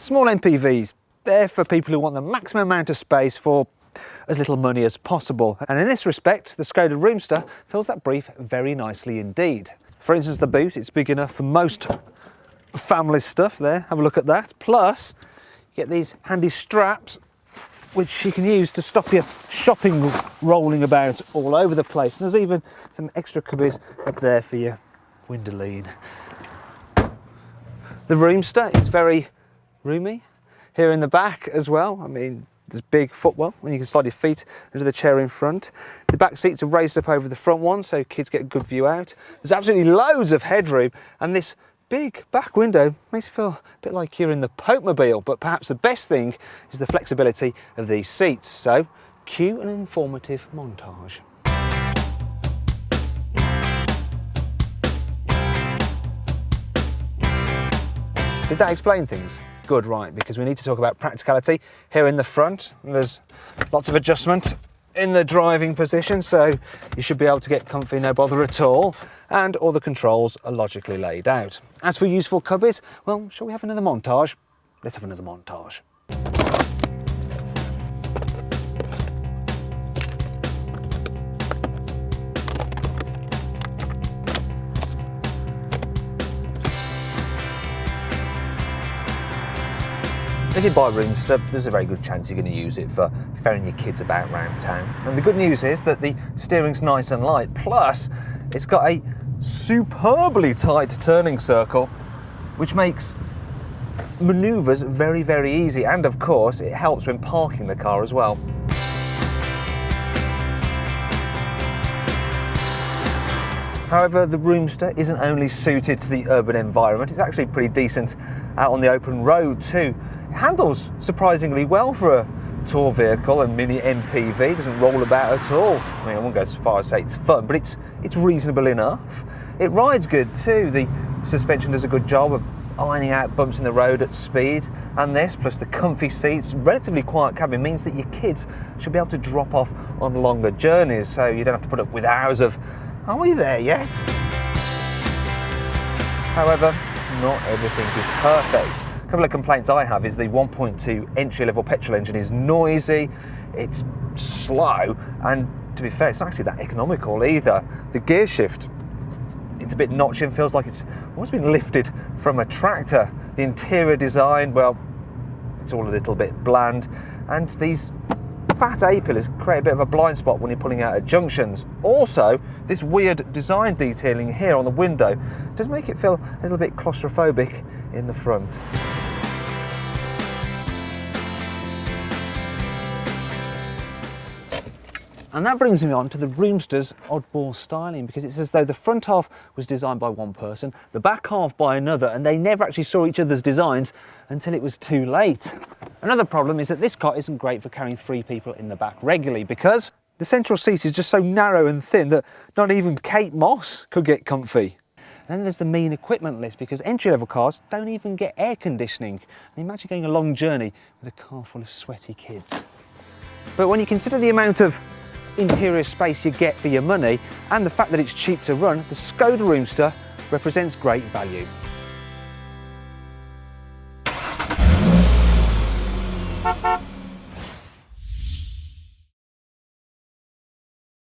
Small MPVs, they're for people who want the maximum amount of space for as little money as possible. And in this respect, the Skoda Roomster fills that brief very nicely indeed. For instance, the boot, it's big enough for most family stuff there. Have a look at that. Plus, you get these handy straps, which you can use to stop your shopping rolling about all over the place. And there's even some extra cubbies up there for your window lean. The Roomster is very roomy here in the back as well. I mean, there's big footwell and you can slide your feet into the chair in front. The back seats are raised up over the front one so kids get a good view out. There's absolutely loads of headroom, and this big back window makes you feel a bit like you're in the Popemobile, but perhaps the best thing is the flexibility of these seats. So cue an informative montage. Did that explain things? Good, right, because we need to talk about practicality here in the front. There's lots of adjustment in the driving position, so you should be able to get comfy, no bother at all, and all the controls are logically laid out. As for useful cubbies, well, shall we have another montage? Let's have another montage. If you buy a Roomster, there's a very good chance you're going to use it for ferrying your kids about around town. And the good news is that the steering's nice and light, plus it's got a superbly tight turning circle, which makes manoeuvres very, very easy. And of course, it helps when parking the car as well. However, the Roomster isn't only suited to the urban environment, it's actually pretty decent out on the open road too. It handles surprisingly well for a tour vehicle and mini MPV. It doesn't roll about at all. I mean, I won't go as far as say it's fun, but it's reasonable enough. It rides good too. The suspension does a good job of ironing out bumps in the road at speed, and this, plus the comfy seats, relatively quiet cabin, means that your kids should be able to drop off on longer journeys, so you don't have to put up with hours of, "Are we there yet?" However, not everything is perfect. A couple of complaints I have is the 1.2 entry-level petrol engine is noisy, it's slow, and to be fair, it's not actually that economical either. The gear shift, it's a bit notchy and feels like it's almost been lifted from a tractor. The interior design, well, it's all a little bit bland, and these fat A-pillars create a bit of a blind spot when you're pulling out at junctions. Also, this weird design detailing here on the window does make it feel a little bit claustrophobic in the front. And that brings me on to the Roomster's oddball styling, because it's as though the front half was designed by one person, the back half by another, and they never actually saw each other's designs until it was too late. Another problem is that this car isn't great for carrying 3 people in the back regularly, because the central seat is just so narrow and thin that not even Kate Moss could get comfy. And then there's the mean equipment list, because entry-level cars don't even get air conditioning. And imagine going a long journey with a car full of sweaty kids. But when you consider the amount of interior space you get for your money and the fact that it's cheap to run, the Skoda Roomster represents great value.